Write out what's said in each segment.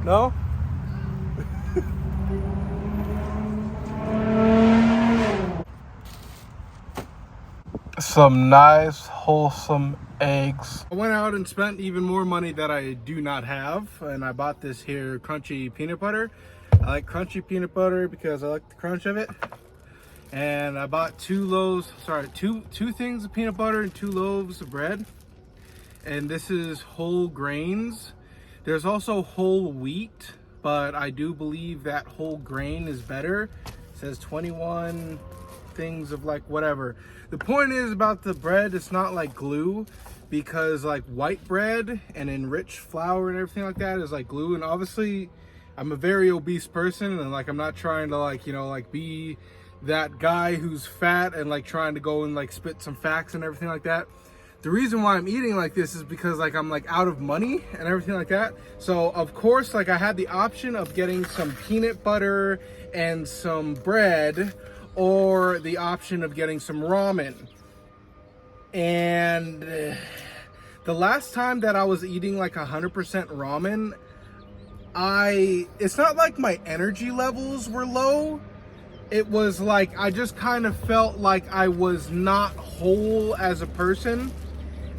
No? Some nice, wholesome eggs. I went out and spent even more money that I do not have, and I bought this here crunchy peanut butter. I like crunchy peanut butter because I like the crunch of it. And I bought two things of peanut butter and 2 loaves of bread. And this is whole grains. There's also whole wheat, but I do believe that whole grain is better. It says 21 things of like whatever. The point is about the bread, it's not like glue, because like white bread and enriched flour and everything like that is like glue. And obviously I'm a very obese person, and like I'm not trying to like, you know, like be that guy who's fat and like trying to go and like spit some facts and everything like that. The reason why I'm eating like this is because like I'm like out of money and everything like that. So of course, like I had the option of getting some peanut butter and some bread, or the option of getting some ramen. And the last time that I was eating like 100% ramen, it's not like my energy levels were low. It was like I just kind of felt like I was not whole as a person.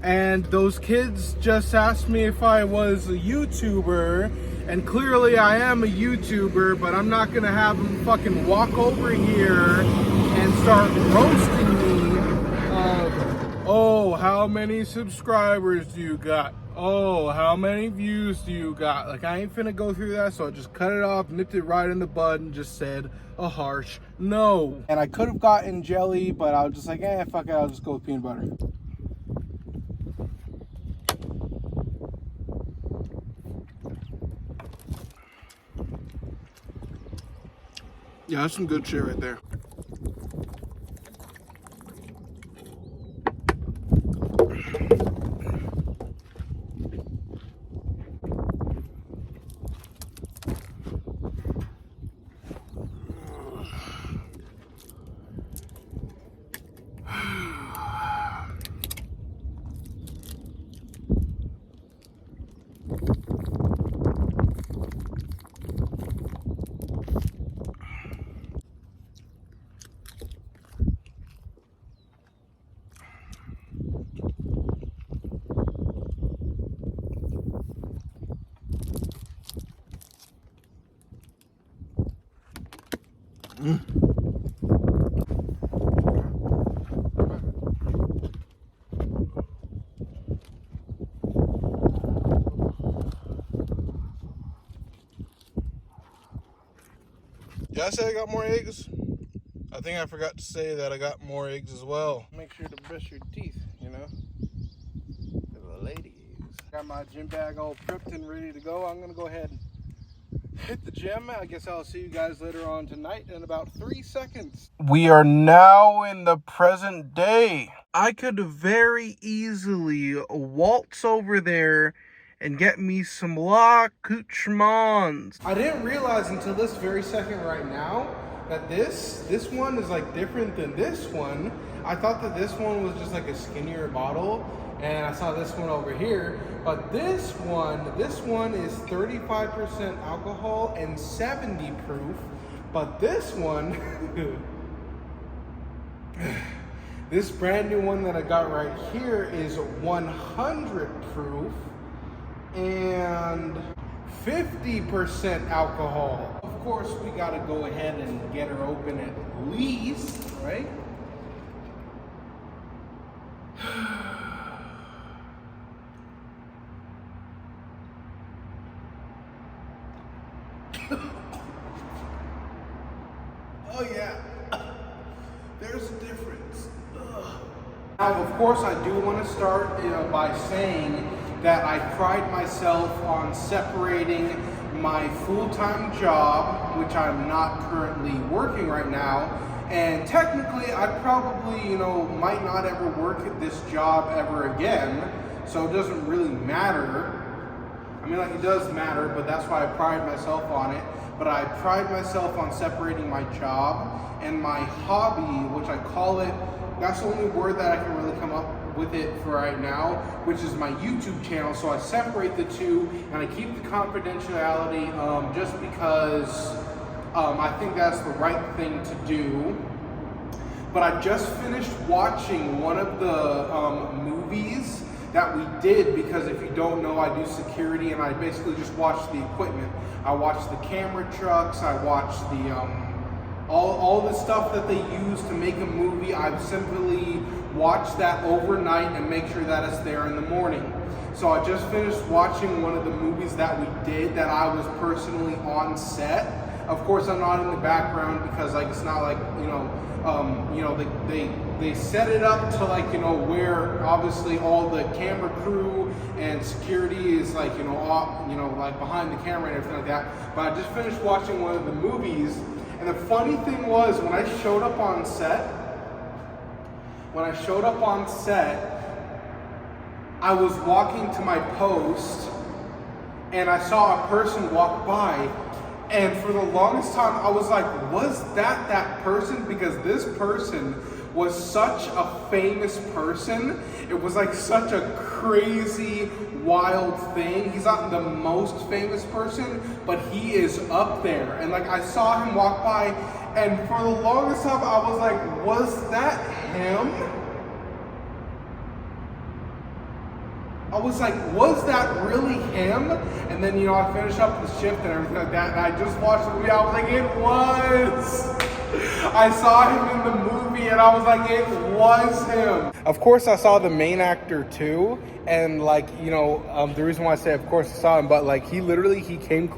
And those kids just asked me if I was a YouTuber, and clearly I am a YouTuber, but I'm not gonna have them fucking walk over here and start roasting me of, oh, how many subscribers do you got? Oh, how many views do you got? Like, I ain't finna go through that, so I just cut it off, nipped it right in the bud, and just said a harsh no. And I could have gotten jelly, but I was just like, fuck it, I'll just go with peanut butter. Yeah, that's some good shit right there. Did I say I got more eggs? I think I forgot to say that I got more eggs as well. Make sure to brush your teeth, you know, for the ladies. Got my gym bag all prepped and ready to go. I'm gonna go ahead and hit the gym. I guess I'll see you guys later on tonight in about 3 seconds. We are now in the present day. I could very easily waltz over there and get me some accoutrements. I didn't realize until this very second right now that this one is like different than this one. I thought that this one was just like a skinnier bottle, and I saw this one over here. But this one is 35% alcohol and 70 proof. But this one, this brand new one that I got right here is 100 proof and 50% alcohol. Of course, we gotta go ahead and get her open at least, right? Oh yeah, there's a difference. Ugh. Now, of course, I do want to start by saying that I pride myself on separating my full-time job, which I'm not currently working right now, and technically I probably, might not ever work at this job ever again, so it doesn't really matter. I mean, like, it does matter, but that's why I pride myself on it. but I pride myself on separating my job and my hobby, which I call it, that's the only word that I can really come up with it for right now, which is my YouTube channel. So I separate the two and I keep the confidentiality just because I think that's the right thing to do. But I just finished watching one of the movies that we did, because if you don't know, I do security and I basically just watch the equipment. I watch the camera trucks, I watch the all the stuff that they use to make a movie. I simply watch that overnight and make sure that it's there in the morning. So I just finished watching one of the movies that we did that I was personally on set. Of course, I'm not in the background because like it's not like, they set it up to like, where obviously all the camera crew and security is like, like behind the camera and everything like that. But I just finished watching one of the movies, and the funny thing was when I showed up on set, I was walking to my post and I saw a person walk by. And for the longest time, I was like, was that person? Because this person was such a famous person. It was like such a crazy, wild thing. He's not the most famous person, but he is up there. And like, I saw him walk by, and for the longest time, I was like, was that him? I was like, was that really him? And then, I finished up the shift and everything like that, and I just watched the movie. I was like, it was. I saw him in the movie, and I was like, it was him. Of course, I saw the main actor too, and like, the reason why I say, of course, I saw him, but like, he came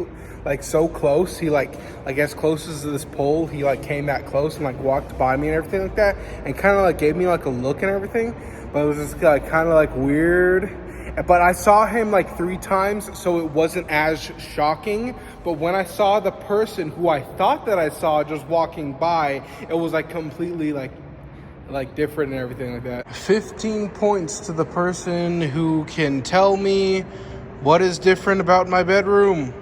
like so close. He like as close as this pole, he like came that close and like walked by me and everything like that, and kind of like gave me like a look and everything. But it was just like kind of like weird. But I saw him like 3 times, so it wasn't as shocking. But when I saw the person who I thought that I saw just walking by, it was like completely like different and everything like that. 15 points to the person who can tell me what is different about my bedroom.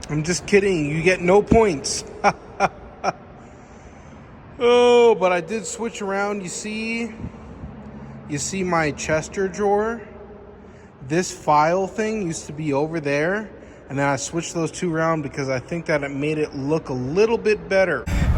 I'm just kidding. You get no points. Oh, but I did switch around. You see my Chester drawer? This file thing used to be over there, and then I switched those two around because I think that it made it look a little bit better. This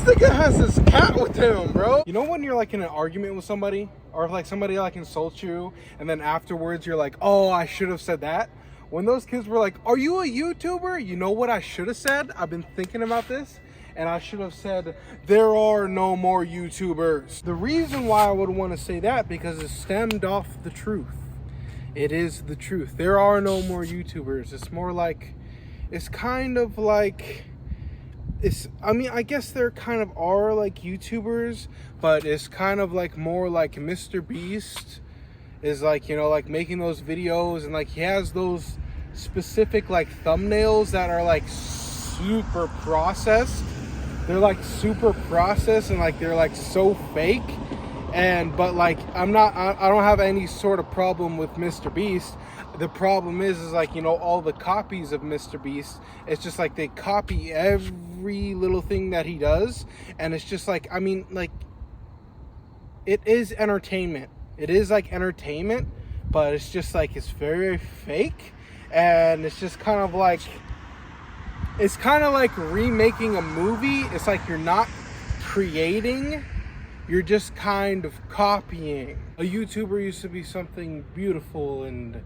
nigga has his cat with him, bro. You know when you're like in an argument with somebody, or if like somebody like insults you, and then afterwards you're like, oh, I should have said that? When those kids were like, are you a YouTuber? You know what I should have said? I've been thinking about this. And I should have said, there are no more YouTubers. The reason why I would want to say that, because it stemmed off the truth. It is the truth. There are no more YouTubers. It's more like, it's kind of like, I guess there kind of are like YouTubers, but it's kind of like more like Mr. Beast is like, like making those videos, and like he has those specific like thumbnails that are like super processed. They're like super processed and like they're like so fake. But like I don't have any sort of problem with Mr. Beast. The problem is like, all the copies of Mr. Beast, it's just like they copy every little thing that he does, and it's just like, it is entertainment. It is like entertainment, but it's just like, it's very fake, and it's just kind of like, it's kind of like remaking a movie. It's like you're not creating, you're just kind of copying. A YouTuber used to be something beautiful and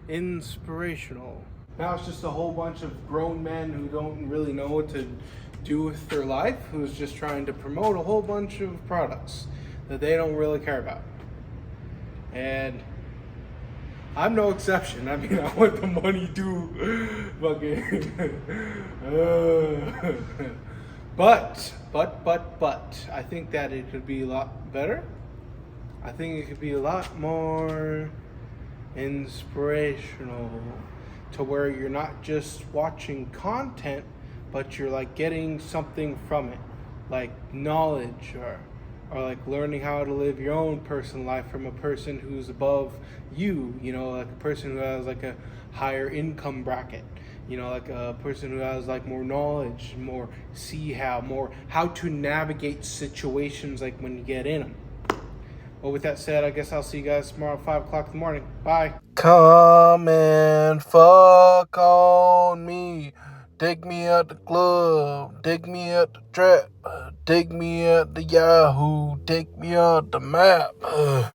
inspirational. Now it's just a whole bunch of grown men who don't really know what to do with their life, who's just trying to promote a whole bunch of products that they don't really care about. And I'm no exception. I want the money to fucking. But I think that it could be a lot better. I think it could be a lot more inspirational, to where you're not just watching content, but you're like getting something from it, like knowledge or like learning how to live your own personal life from a person who's above you, you know, like a person who has like a higher income bracket, you know, like a person who has like more knowledge, more how to navigate situations like when you get in them. Well, with that said, I guess I'll see you guys tomorrow at 5 o'clock in the morning. Bye. Come and fuck on me. Dig me at the club. Dig me at the trap. Dig me at the Yahoo. Dig me at the map.